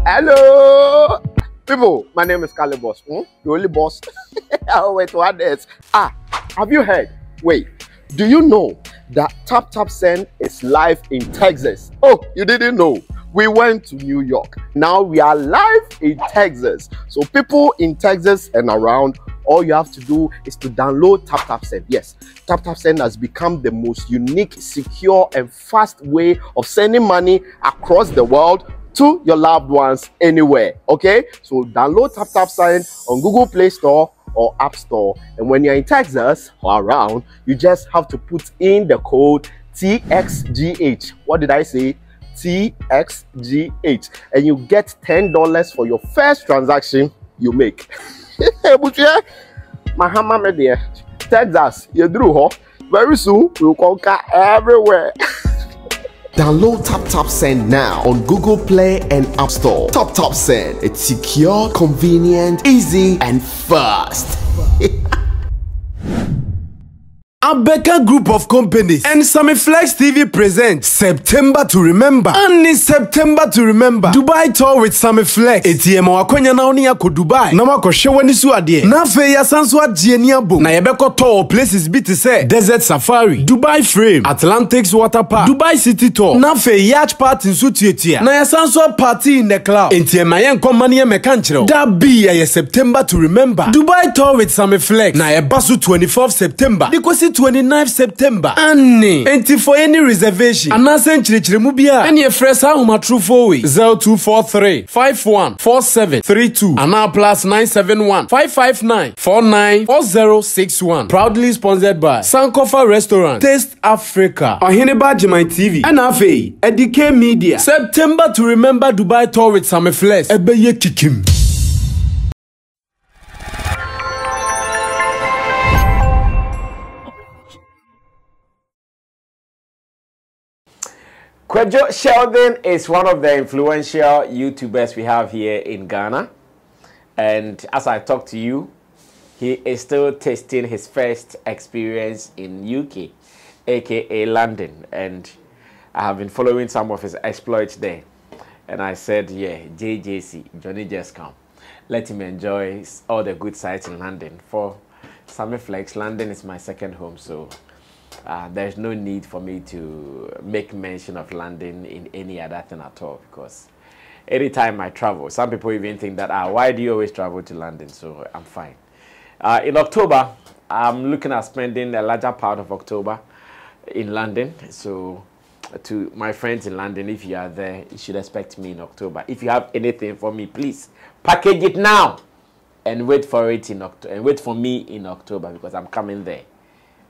Hello, people. My name is Calibos. The only boss. Oh, wait, what is? Have you heard? Wait, do you know that Tap Tap Send is live in Texas? Oh, you didn't know? We went to New York. Now we are live in Texas. So people in Texas and around, all you have to do is to download Tap Tap Send. Yes, Tap Tap Send has become the most unique, secure, and fast way of sending money across the world to your loved ones anywhere. Okay, so download Tap Tap Send on Google Play Store or App Store. And when you're in Texas or around, you just have to put in the code TXGH. What did I say? TXGH, and you get $10 for your first transaction you make. Texas, you drew, very soon we'll conquer everywhere. Download Tap Tap Send now on Google Play and App Store. Tap Tap Send, it's secure, convenient, easy, and fast. Abeka Group of Companies and Sammy Flex TV presents September to Remember. And in September to Remember, Dubai tour with Sammy Flex. ATM wakonya na oni yako Dubai. Na wako shewani su adie. Na fe ya sansu adie ni abo. Na yebeko tour places biti se Desert Safari, Dubai Frame, Atlantics Water Park, Dubai City Tour. Na fe yacht party nsu tietia. Na ya sansu party in the cloud. ATM ayen komani ya mekanchiro. Dabi ya September to Remember. Dubai tour with Sammy Flex. Na yebasu 24th September. Dikosi 29th September. Annie. And for any reservation, Anasen Chirichiremubia. And your fresh home true 0243 514732. Ana plus 971 559 49 4061. Proudly sponsored by Sankofa Restaurant, Taste Africa, Ohineba Jemai TV, and Afe, Edike Media. September to Remember Dubai tour with Sammy Flex. Ebeye Kikim. Kwadwo Sheldon is one of the influential YouTubers we have here in Ghana. And as I talk to you, he is still tasting his first experience in UK, aka London. And I have been following some of his exploits there. And I said, yeah, JJC, Johnny just come. Let him enjoy all the good sights in London. For Sammy Flex, London is my second home, so there's no need for me to make mention of London in any other thing at all, because anytime I travel, some people even think that, why do you always travel to London? So I'm fine. In October, I'm looking at spending a larger part of October in London. So to my friends in London, if you are there, you should expect me in October. If you have anything for me, please package it now and wait for it in October, and wait for me in October, because I'm coming there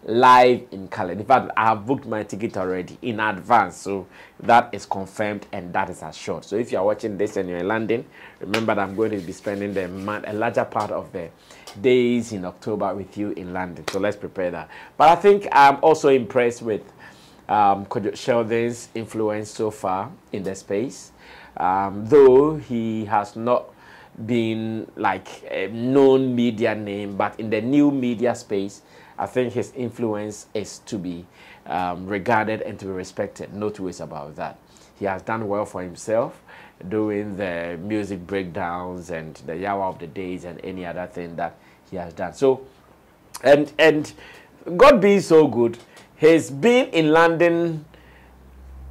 live in Calais. In fact, I have booked my ticket already in advance, so that is confirmed and that is assured. So if you are watching this and you're in London, remember that I'm going to be spending a larger part of the days in October with you in London. So let's prepare that. But I think I'm also impressed with Kwadwo Sheldon's influence so far in the space, though he has not been like a known media name, but in the new media space, I think his influence is to be regarded and to be respected. No two ways about that. He has done well for himself, doing the music breakdowns and the Yawa of the Days and any other thing that he has done. So, and God being so good, his being in London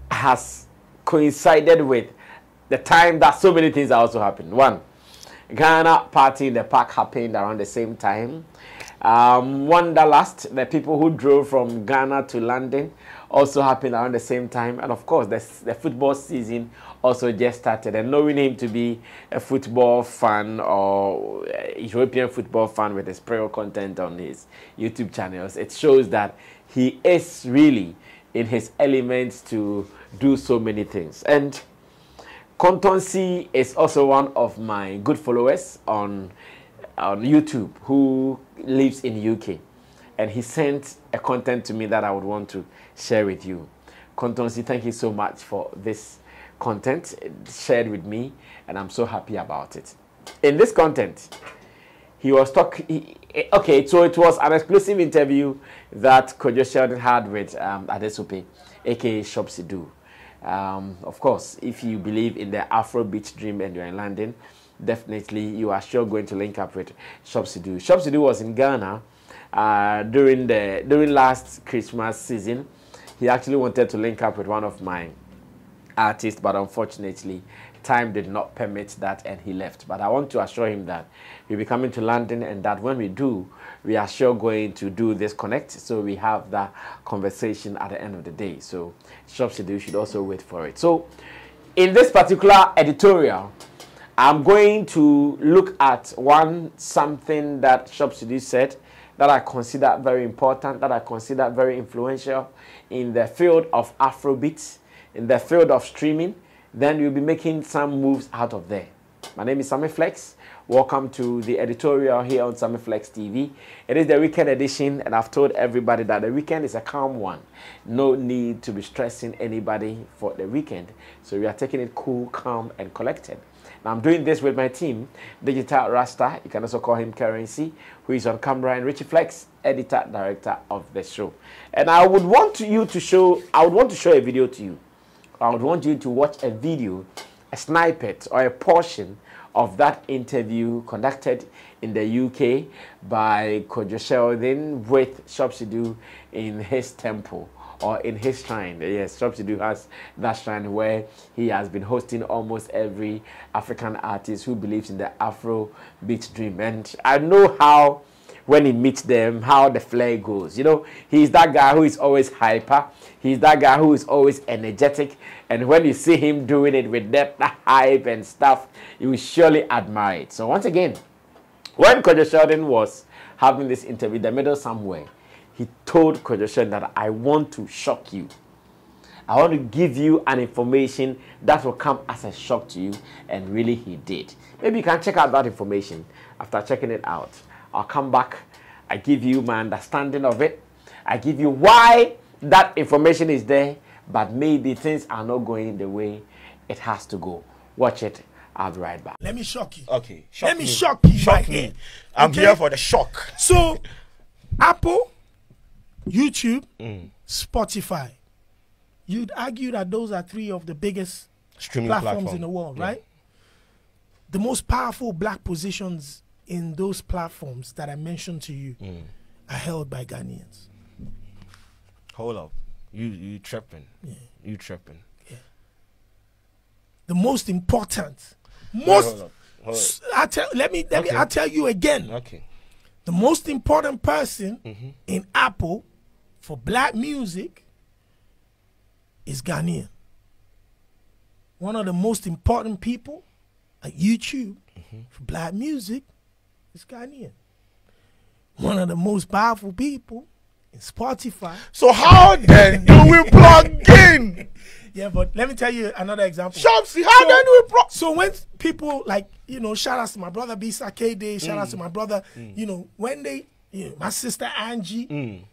has coincided with the time that so many things also happened. One, Ghana Party in the Park happened around the same time. Wanderlust, the people who drove from Ghana to London, also happened around the same time. And of course, the football season also just started. And knowing him to be a football fan or European football fan with his prior content on his YouTube channels, it shows that he is really in his elements to do so many things. And Kontonsi is also one of my good followers on YouTube who lives in UK, and he sent a content to me that I would want to share with you. Kontonsi, thank you so much for this content shared with me, and I'm so happy about it. In this content, he was talking. Okay, so it was an exclusive interview that Kwadwo Sheldon had with Adesope, aka Shopsidu. Of course, if you believe in the Afrobeat dream and you're in London, definitely you are sure going to link up with Shopsidu. Shopsidu was in Ghana during last Christmas season. He actually wanted to link up with one of my artists, but unfortunately time did not permit that and he left. But I want to assure him that we'll be coming to London, and that when we do, we are sure going to do this connect, so we have that conversation at the end of the day. So Shopsidu should also wait for it. So in this particular editorial, I'm going to look at something that Shopsidu said that I consider very important, that I consider very influential in the field of Afrobeats, in the field of streaming. Then we'll be making some moves out of there. My name is Sammy Flex. Welcome to the editorial here on Sammy Flex TV. It is the weekend edition, and I've told everybody that the weekend is a calm one. No need to be stressing anybody for the weekend. So we are taking it cool, calm, and collected. Now I'm doing this with my team, Digital Rasta, you can also call him Currency, who is on camera, and Richie Flex, editor, director of the show. And I would want to show a video to you. I would want you to watch a video, a snippet or a portion of that interview conducted in the UK by Kojo Sheldon with Shopsidu in his temple or in his shrine. Yes, Shopsidu has that shrine where he has been hosting almost every African artist who believes in the Afrobeat dream. And I know how, when he meets them, how the flair goes. You know, he's that guy who is always hyper. He's that guy who is always energetic. And when you see him doing it with that hype and stuff, you will surely admire it. So once again, when Kojo Sheldon was having this interview, in the middle somewhere, he told Kojo Sheldon that I want to shock you. I want to give you an information that will come as a shock to you. And really he did. Maybe you can check out that information. After checking it out, I'll come back. I give you my understanding of it. I give you why that information is there, but maybe things are not going the way it has to go. Watch it. I'll be right back. Let me shock you. Okay. Let me shock you. Shock me. I'm here for the shock. So, Apple, YouTube, Spotify. You'd argue that those are three of the biggest Streaming platforms in the world, right? The most powerful black positions in those platforms that I mentioned to you are held by Ghanaians. Hold up. You tripping. Yeah. You tripping. Yeah. The most important, Hold up. I'll tell you again. Okay. The most important person in Apple for black music is Ghanaian. One of the most important people at YouTube for black music is Ghanaian. One of the most powerful people in Spotify. So how then do we plug in? Yeah, but let me tell you another example. Shopsy, how then do we plug? So when people like, you know, shout out to my brother Bisa KD, shout out to my brother, you know, when they, you know, my sister Angie,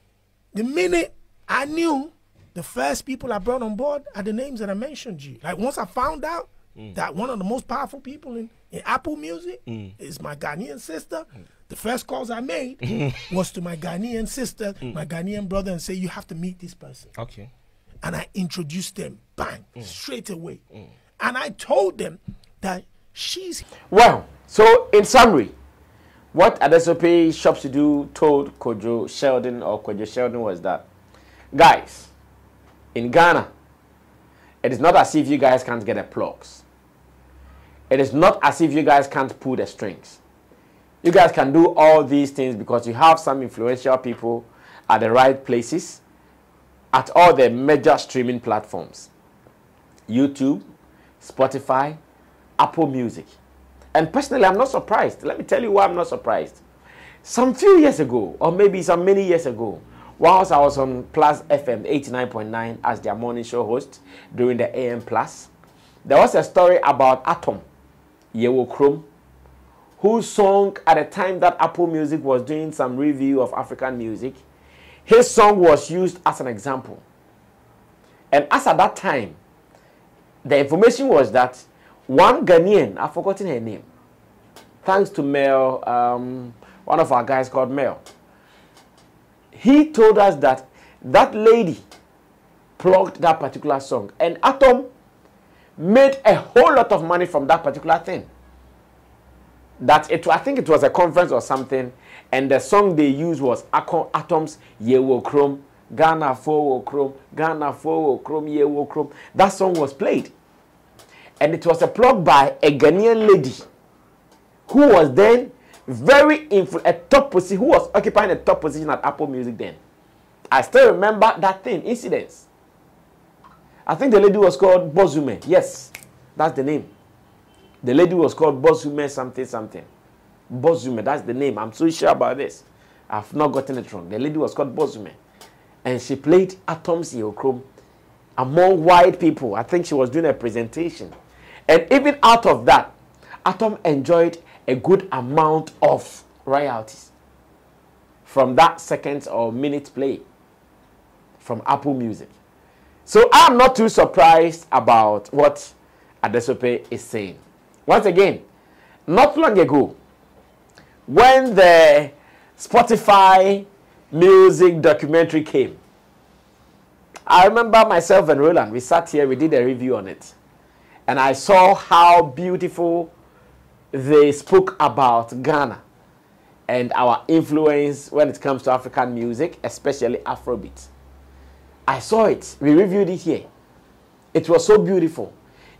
the minute I knew the first people I brought on board are the names that I mentioned you. Like once I found out that one of the most powerful people in Apple Music is my Ghanaian sister, the first calls I made was to my Ghanaian sister, my Ghanaian brother, and say, you have to meet this person. Okay. And I introduced them, bang, straight away. And I told them that she's... Well, so in summary, what Adesope Shopsidu told Kojo Sheldon was that, guys, in Ghana, it is not as if you guys can't get the plugs. It is not as if you guys can't pull the strings. You guys can do all these things because you have some influential people at the right places, at all the major streaming platforms. YouTube, Spotify, Apple Music. And personally, I'm not surprised. Let me tell you why I'm not surprised. Some few years ago, or maybe some many years ago, whilst I was on Plus FM 89.9 as their morning show host during the AM Plus, there was a story about Atom, Yewo Chrome, whose song at the time that Apple Music was doing some review of African music, his song was used as an example. And as at that time, the information was that one Ghanaian, I've forgotten her name, thanks to Mel, one of our guys called Mel, he told us that that lady plugged that particular song. And Atom made a whole lot of money from that particular thing. I think it was a conference or something, and the song they used was Atom's Yewo Chrome, Ghana 4 Chrome, Ghana 4 Chrome, Yewo Chrome. That song was played. And it was a plug by a Ghanaian lady who was then who was occupying a top position at Apple Music then. I still remember that thing, incidents. I think the lady was called Bozume. Yes, that's the name. The lady was called Bozume something. Bozume, that's the name. I'm so sure about this. I've not gotten it wrong. The lady was called Bozume. And she played Atom's Yeochrome among white people. I think she was doing a presentation. And even out of that, Atom enjoyed a good amount of royalties from that second or minute play from Apple Music. So I'm not too surprised about what Adesope is saying. Once again, not long ago, when the Spotify music documentary came, I remember myself and Roland, we sat here, we did a review on it. And I saw how beautiful they spoke about Ghana and our influence when it comes to African music, especially Afrobeat. I saw it. We reviewed it here. It was so beautiful.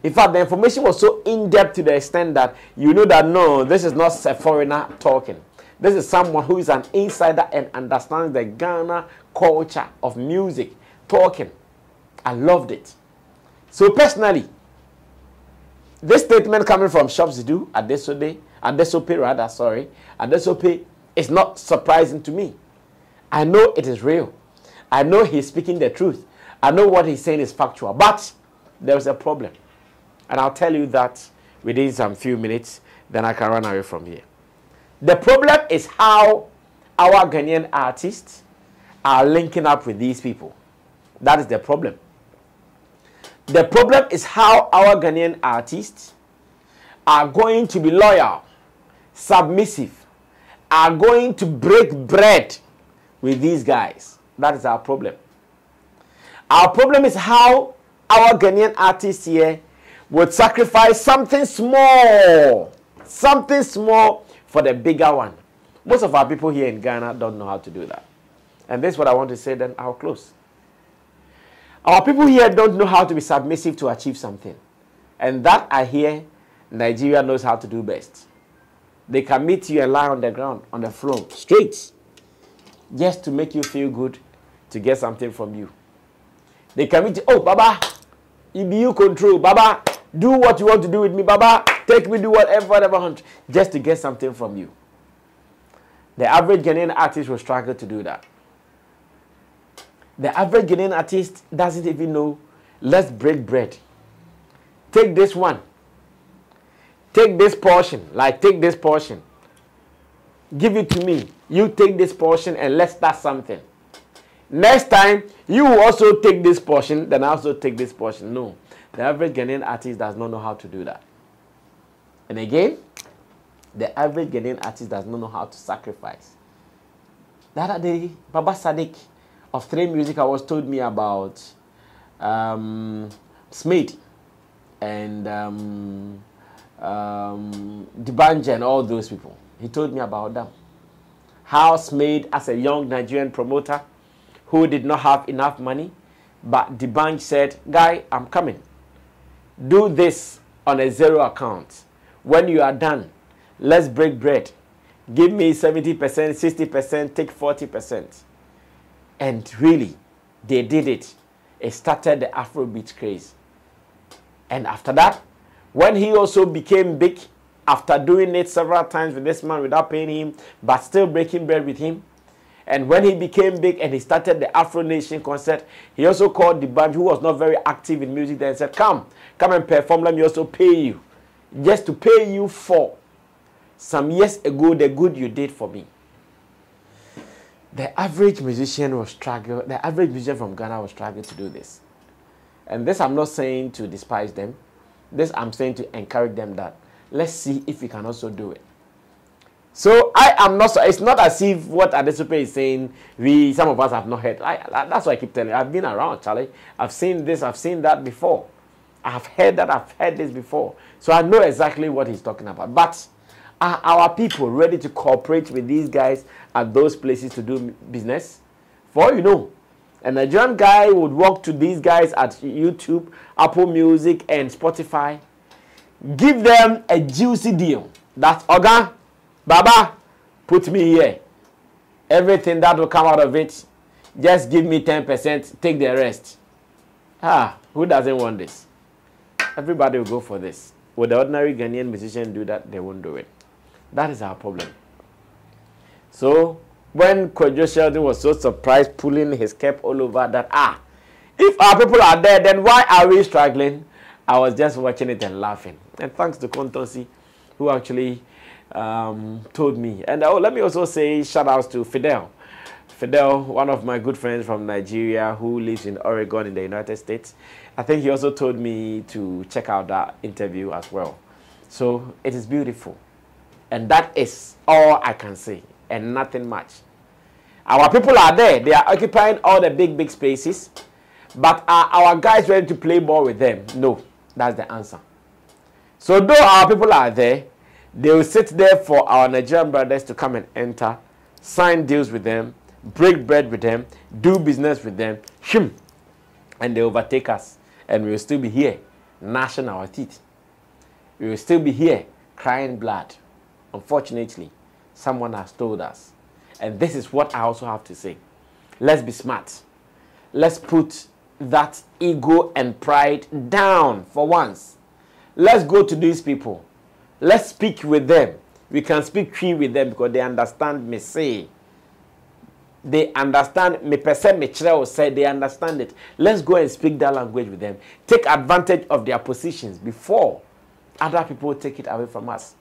In fact, the information was so in-depth to the extent that you know that no, this is not a foreigner talking. This is someone who is an insider and understands the Ghana culture of music talking. I loved it. So personally, this statement coming from Shopzidu, Adesope is not surprising to me. I know it is real. I know he's speaking the truth. I know what he's saying is factual. But there is a problem. And I'll tell you that within some few minutes, then I can run away from here. The problem is how our Ghanaian artists are linking up with these people. That is the problem. The problem is how our Ghanaian artists are going to be loyal, submissive, are going to break bread with these guys. That is our problem. Our problem is how our Ghanaian artists here would sacrifice something small for the bigger one. Most of our people here in Ghana don't know how to do that. And this is what I want to say, then I'll close. Our people here don't know how to be submissive to achieve something. And that I hear Nigeria knows how to do best. They can meet you and lie on the ground, on the floor, straight, just to make you feel good, to get something from you. They can meet you, oh, Baba, you control, Baba, do what you want to do with me, Baba, take me, do whatever I want, just to get something from you. The average Ghanaian artist will struggle to do that. The average Ghanaian artist doesn't even know, let's break bread. Take this one. Take this portion, take this portion. Give it to me. You take this portion and let's start something. Next time, you also take this portion, then I also take this portion. No. The average Ghanaian artist does not know how to do that. And again, the average Ghanaian artist does not know how to sacrifice. The other day, Baba Sadiq of 3 Music Awards told me about Smith and Dibanja and all those people. He told me about them. How Smith, as a young Nigerian promoter who did not have enough money, but Dibanja said, guy, I'm coming. Do this on a 0 account. When you are done, let's break bread. Give me 70%, 60%, take 40%. And really, they did it. It started the Afrobeat craze. And after that, when he also became big, after doing it several times with this man without paying him, but still breaking bread with him, and when he became big and he started the Afro Nation concert, he also called the band who was not very active in music then and said, come and perform, let me also pay you. Just to pay you for some years ago, the good you did for me. The average musician will struggle, the average musician from Ghana will struggle to do this. And this I'm not saying to despise them. This I'm saying to encourage them that let's see if we can also do it. So I am not. It's not as if what Adesope is saying. Some of us have not heard. That's why I keep telling you. I've been around, Charlie. I've seen this. I've seen that before. I've heard that. I've heard this before. So I know exactly what he's talking about. But are our people ready to cooperate with these guys at those places to do business? For all you know, a Nigerian guy would walk to these guys at YouTube, Apple Music, and Spotify, give them a juicy deal. That's Oga, Baba, put me here. Everything that will come out of it, just give me 10%, take the rest. Who doesn't want this? Everybody will go for this. Would the ordinary Ghanaian musician do that? They won't do it. That is our problem. So, when Kwadwo Sheldon was so surprised, pulling his cap all over that, if our people are there, then why are we struggling? I was just watching it and laughing. And thanks to Kontonsi, who actually told me. And let me also say shout outs to Fidel. Fidel, one of my good friends from Nigeria who lives in Oregon in the United States. I think he also told me to check out that interview as well. So it is beautiful. And that is all I can say, and nothing much. Our people are there. They are occupying all the big spaces. But are our guys ready to play ball with them? No. That's the answer. So though our people are there, they will sit there for our Nigerian brothers to come and enter, sign deals with them, break bread with them, do business with them, and they overtake us. And we will still be here, gnashing our teeth. We will still be here, crying blood. Unfortunately, someone has told us. And this is what I also have to say. Let's be smart. Let's put that ego and pride down for once. Let's go to these people. Let's speak with them. We can speak Twi with them because they understand me say. They understand me person me chreo say they understand it. Let's go and speak that language with them. Take advantage of their positions before other people take it away from us.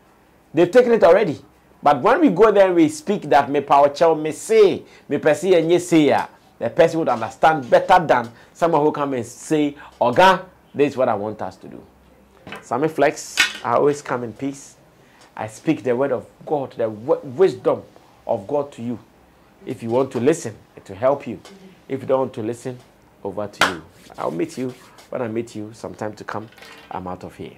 They've taken it already. But when we go there and we speak that me power chow me say, me person and ye say ya, the person would understand better than someone who come and say, Oga, this is what I want us to do. Sammy Flex, I always come in peace. I speak the word of God, the wisdom of God to you. If you want to listen, it will help you. If you don't want to listen, over to you. I'll meet you when I meet you sometime to come. I'm out of here.